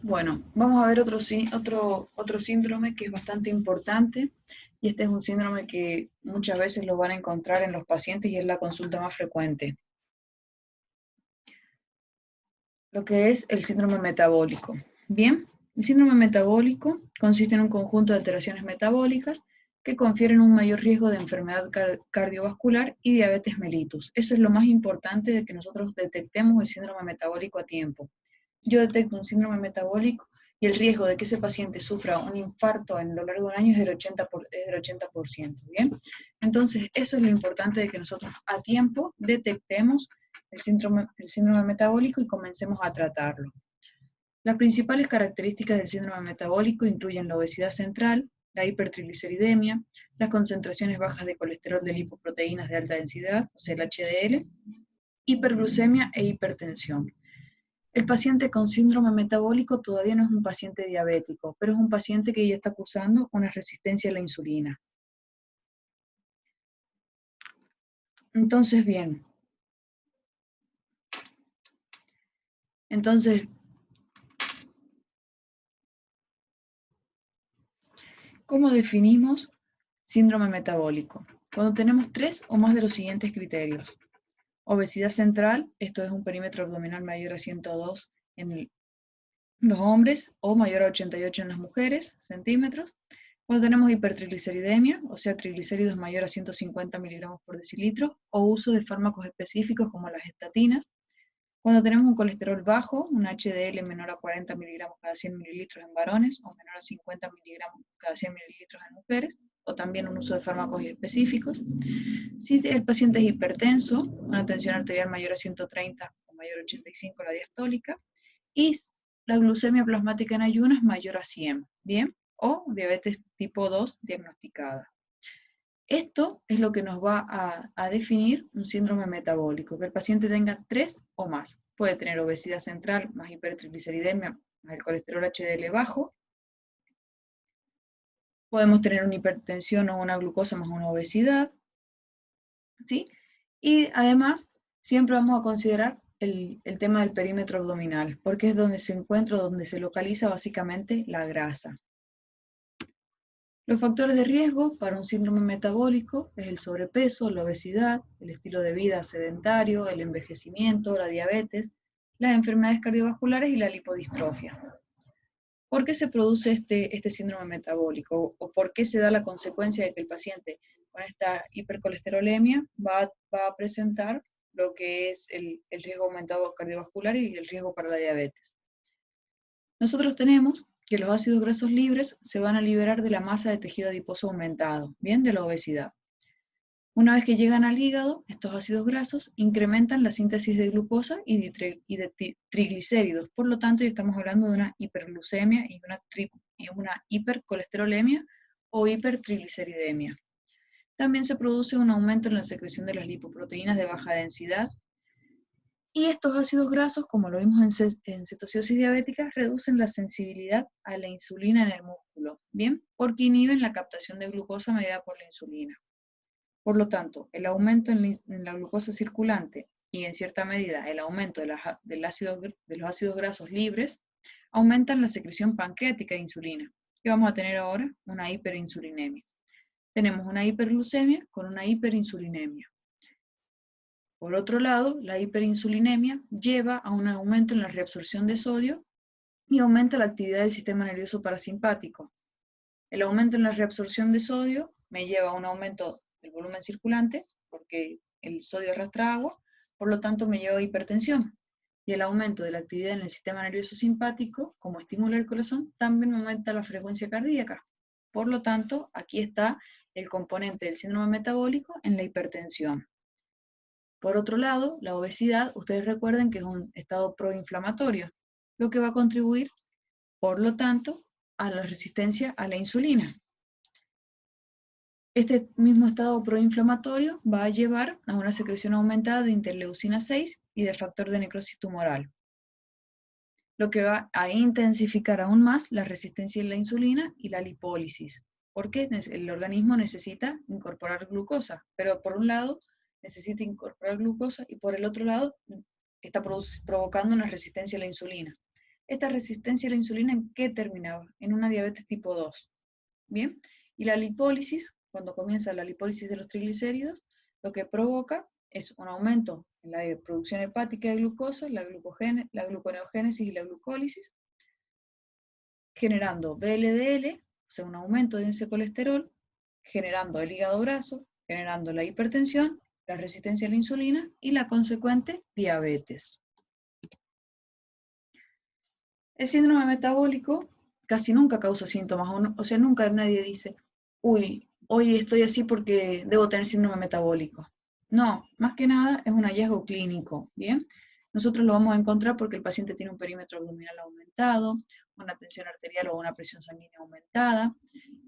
Bueno, vamos a ver otro síndrome que es bastante importante, y este es un síndrome que muchas veces lo van a encontrar en los pacientes y es la consulta más frecuente, lo que es el síndrome metabólico. Bien, el síndrome metabólico consiste en un conjunto de alteraciones metabólicas que confieren un mayor riesgo de enfermedad cardiovascular y diabetes mellitus. Eso es lo más importante, de que nosotros detectemos el síndrome metabólico a tiempo. Yo detecto un síndrome metabólico y el riesgo de que ese paciente sufra un infarto en lo largo de un año es del 80%, ¿bien? Entonces, eso es lo importante, de que nosotros a tiempo detectemos el síndrome metabólico y comencemos a tratarlo. Las principales características del síndrome metabólico incluyen la obesidad central, la hipertrigliceridemia, las concentraciones bajas de colesterol de lipoproteínas de alta densidad, o sea, el HDL, hiperglucemia e hipertensión. El paciente con síndrome metabólico todavía no es un paciente diabético, pero es un paciente que ya está cursando una resistencia a la insulina. Entonces, bien, entonces, ¿cómo definimos síndrome metabólico? Cuando tenemos 3 o más de los siguientes criterios. Obesidad central, esto es un perímetro abdominal mayor a 102 en los hombres o mayor a 88 en las mujeres, centímetros. Cuando tenemos hipertrigliceridemia, o sea, triglicéridos mayor a 150 miligramos por decilitro, o uso de fármacos específicos como las estatinas. Cuando tenemos un colesterol bajo, un HDL menor a 40 miligramos cada 100 mililitros en varones, o menor a 50 miligramos cada 100 mililitros en mujeres, o también un uso de fármacos específicos. Si el paciente es hipertenso, una tensión arterial mayor a 130 o mayor a 85, la diastólica, y la glucemia plasmática en ayunas mayor a 100, ¿bien? O diabetes tipo 2 diagnosticada. Esto es lo que nos va a definir un síndrome metabólico, que el paciente tenga 3 o más. Puede tener obesidad central, más hipertrigliceridemia, más el colesterol HDL bajo. Podemos tener una hipertensión o una glucosa más una obesidad, ¿sí? Y además, siempre vamos a considerar el tema del perímetro abdominal, porque es donde se encuentra, donde se localiza básicamente la grasa. Los factores de riesgo para un síndrome metabólico es el sobrepeso, la obesidad, el estilo de vida sedentario, el envejecimiento, la diabetes, las enfermedades cardiovasculares y la lipodistrofia. ¿Por qué se produce este síndrome metabólico? ¿O por qué se da la consecuencia de que el paciente con esta hipercolesterolemia va a presentar lo que es el riesgo aumentado cardiovascular y el riesgo para la diabetes? Nosotros tenemos que los ácidos grasos libres se van a liberar de la masa de tejido adiposo aumentado, bien, de la obesidad. Una vez que llegan al hígado, estos ácidos grasos incrementan la síntesis de glucosa y de triglicéridos. Por lo tanto, ya estamos hablando de una hiperglucemia y una hipercolesterolemia o hipertrigliceridemia. También se produce un aumento en la secreción de las lipoproteínas de baja densidad. Y estos ácidos grasos, como lo vimos en cetosis diabética, reducen la sensibilidad a la insulina en el músculo, ¿bien? Porque inhiben la captación de glucosa mediada por la insulina. Por lo tanto, el aumento en la glucosa circulante y, en cierta medida, el aumento de los ácidos grasos libres aumentan la secreción pancreática de insulina. ¿Qué vamos a tener ahora? Una hiperinsulinemia. Tenemos una hiperglucemia con una hiperinsulinemia. Por otro lado, la hiperinsulinemia lleva a un aumento en la reabsorción de sodio y aumenta la actividad del sistema nervioso parasimpático. El aumento en la reabsorción de sodio me lleva a un aumento del volumen circulante, porque el sodio arrastra agua, por lo tanto me lleva a hipertensión. Y el aumento de la actividad en el sistema nervioso simpático, como estimula el corazón, también aumenta la frecuencia cardíaca. Por lo tanto, aquí está el componente del síndrome metabólico en la hipertensión. Por otro lado, la obesidad, ustedes recuerden que es un estado proinflamatorio, lo que va a contribuir, por lo tanto, a la resistencia a la insulina. Este mismo estado proinflamatorio va a llevar a una secreción aumentada de interleucina 6 y de factor de necrosis tumoral, lo que va a intensificar aún más la resistencia a la insulina y la lipólisis, porque el organismo necesita incorporar glucosa, pero por un lado necesita incorporar glucosa y por el otro lado está provocando una resistencia a la insulina. esta resistencia a la insulina, ¿en qué terminaba? En una diabetes tipo 2. ¿Bien? Y la lipólisis, cuando comienza la lipólisis de los triglicéridos, lo que provoca es un aumento en la producción hepática de glucosa, la gluconeogénesis y la glucólisis, generando VLDL, o sea, un aumento de ese colesterol, generando el hígado graso, generando la hipertensión, la resistencia a la insulina y la consecuente diabetes. El síndrome metabólico casi nunca causa síntomas, o sea, nunca nadie dice, uy, hoy estoy así porque debo tener síndrome metabólico. No, más que nada es un hallazgo clínico, ¿bien? Nosotros lo vamos a encontrar porque el paciente tiene un perímetro abdominal aumentado, una tensión arterial o una presión sanguínea aumentada,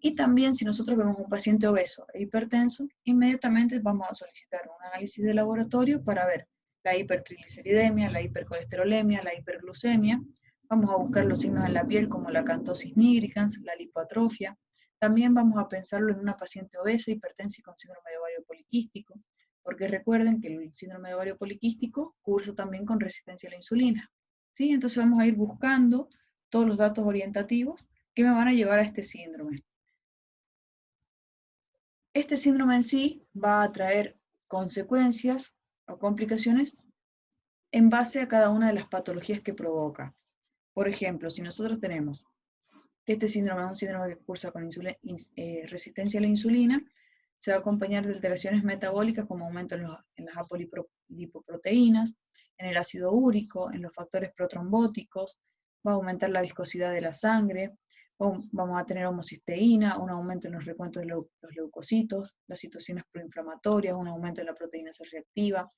y también si nosotros vemos un paciente obeso e hipertenso, inmediatamente vamos a solicitar un análisis de laboratorio para ver la hipertrigliceridemia, la hipercolesterolemia, la hiperglucemia. Vamos a buscar los signos en la piel como la acanthosis nigricans, la lipoatrofia. También vamos a pensarlo en una paciente obesa, hipertensa y con síndrome de ovario poliquístico, porque recuerden que el síndrome de ovario poliquístico cursa también con resistencia a la insulina. ¿Sí? Entonces vamos a ir buscando todos los datos orientativos que me van a llevar a este síndrome. Este síndrome en sí va a traer consecuencias o complicaciones en base a cada una de las patologías que provoca. Por ejemplo, si nosotros tenemos que este síndrome es un síndrome que cursa con resistencia a la insulina, se va a acompañar de alteraciones metabólicas como aumento en las apolipoproteínas, en el ácido úrico, en los factores protrombóticos, va a aumentar la viscosidad de la sangre, vamos a tener homocisteína, un aumento en los recuentos de los leucocitos, las citocinas proinflamatorias, un aumento en la proteína C reactiva.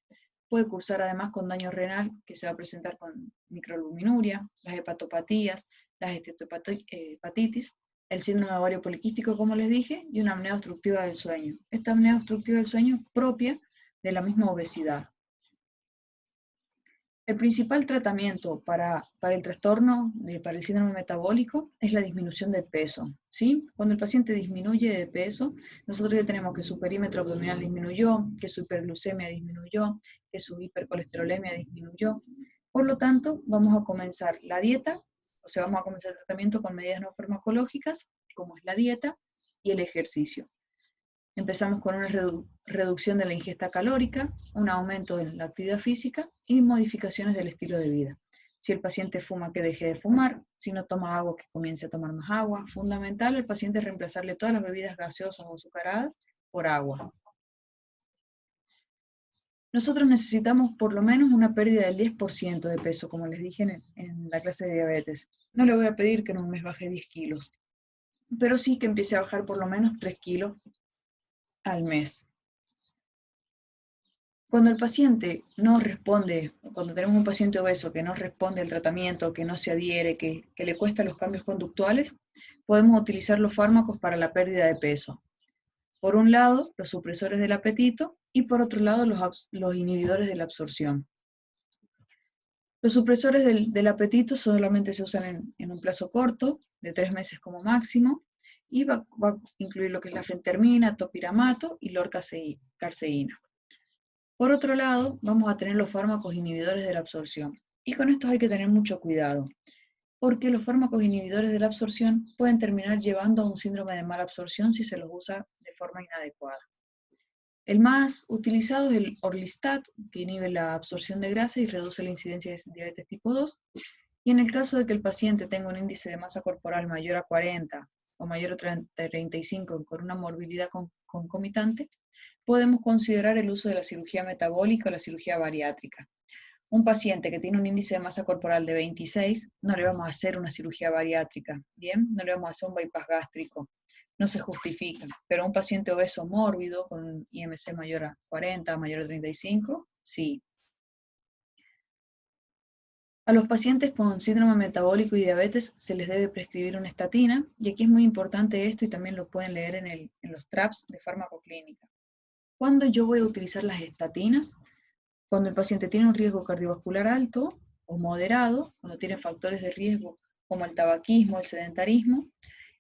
Puede cursar además con daño renal, que se va a presentar con microalbuminuria, las hepatopatías, las esteatohepatitis, el síndrome de ovario poliquístico, como les dije, y una apnea obstructiva del sueño. Esta apnea obstructiva del sueño propia de la misma obesidad. El principal tratamiento para el trastorno, para el síndrome metabólico, es la disminución de peso, ¿sí? Cuando el paciente disminuye de peso, nosotros ya tenemos que su perímetro abdominal disminuyó, que su hiperglucemia disminuyó, que su hipercolesterolemia disminuyó. Por lo tanto, vamos a comenzar la dieta, o sea, vamos a comenzar el tratamiento con medidas no farmacológicas, como es la dieta y el ejercicio. Empezamos con una reducción de la ingesta calórica, un aumento en la actividad física y modificaciones del estilo de vida. Si el paciente fuma, que deje de fumar. Si no toma agua, que comience a tomar más agua. Fundamental al paciente es reemplazarle todas las bebidas gaseosas o azucaradas por agua. Nosotros necesitamos por lo menos una pérdida del 10% de peso, como les dije en la clase de diabetes. No le voy a pedir que en un mes baje 10 kilos, pero sí que empiece a bajar por lo menos 3 kilos al mes. Cuando el paciente no responde, cuando tenemos un paciente obeso que no responde al tratamiento, que no se adhiere, que le cuesta los cambios conductuales, podemos utilizar los fármacos para la pérdida de peso. Por un lado, los supresores del apetito y por otro lado, los inhibidores de la absorción. Los supresores del apetito solamente se usan en un plazo corto, de 3 meses como máximo, y va a incluir lo que es la fentermina, topiramato y lorcaseína. Por otro lado, vamos a tener los fármacos inhibidores de la absorción. Y con estos hay que tener mucho cuidado, porque los fármacos inhibidores de la absorción pueden terminar llevando a un síndrome de mala absorción si se los usa de forma inadecuada. El más utilizado es el Orlistat, que inhibe la absorción de grasa y reduce la incidencia de diabetes tipo 2. Y en el caso de que el paciente tenga un índice de masa corporal mayor a 40 o mayor a 35 con una morbilidad concomitante, podemos considerar el uso de la cirugía metabólica o la cirugía bariátrica. Un paciente que tiene un índice de masa corporal de 26, no le vamos a hacer una cirugía bariátrica, ¿bien? No le vamos a hacer un bypass gástrico, no se justifica. Pero un paciente obeso mórbido, con un IMC mayor a 40, mayor a 35, sí. A los pacientes con síndrome metabólico y diabetes se les debe prescribir una estatina, y aquí es muy importante esto y también lo pueden leer en los TRAPS de farmacoclínica. ¿Cuándo yo voy a utilizar las estatinas? Cuando el paciente tiene un riesgo cardiovascular alto o moderado, cuando tiene factores de riesgo como el tabaquismo, el sedentarismo,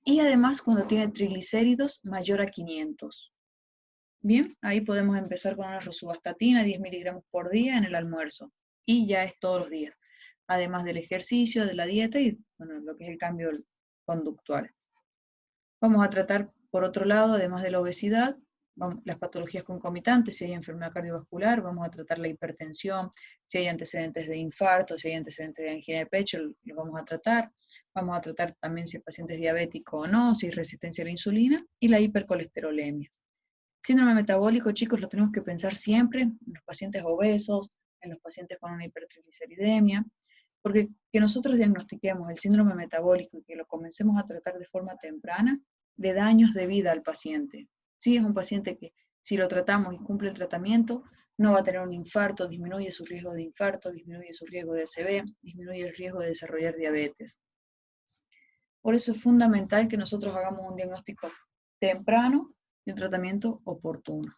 y además cuando tiene triglicéridos mayor a 500. Bien, ahí podemos empezar con una rosuvastatina, 10 miligramos por día en el almuerzo, y ya es todos los días. además del ejercicio, de la dieta y bueno, lo que es el cambio conductual. Vamos a tratar, por otro lado, además de la obesidad, las patologías concomitantes, si hay enfermedad cardiovascular, vamos a tratar la hipertensión, si hay antecedentes de infarto, si hay antecedentes de angina de pecho, lo vamos a tratar. Vamos a tratar también si el paciente es diabético o no, si hay resistencia a la insulina, y la hipercolesterolemia. Síndrome metabólico, chicos, lo tenemos que pensar siempre en los pacientes obesos, en los pacientes con una hipertrigliceridemia, porque que nosotros diagnostiquemos el síndrome metabólico y que lo comencemos a tratar de forma temprana, le da años de vida al paciente. Sí, es un paciente que si lo tratamos y cumple el tratamiento, no va a tener un infarto, disminuye su riesgo de infarto, disminuye su riesgo de ACV, disminuye el riesgo de desarrollar diabetes. Por eso es fundamental que nosotros hagamos un diagnóstico temprano y un tratamiento oportuno.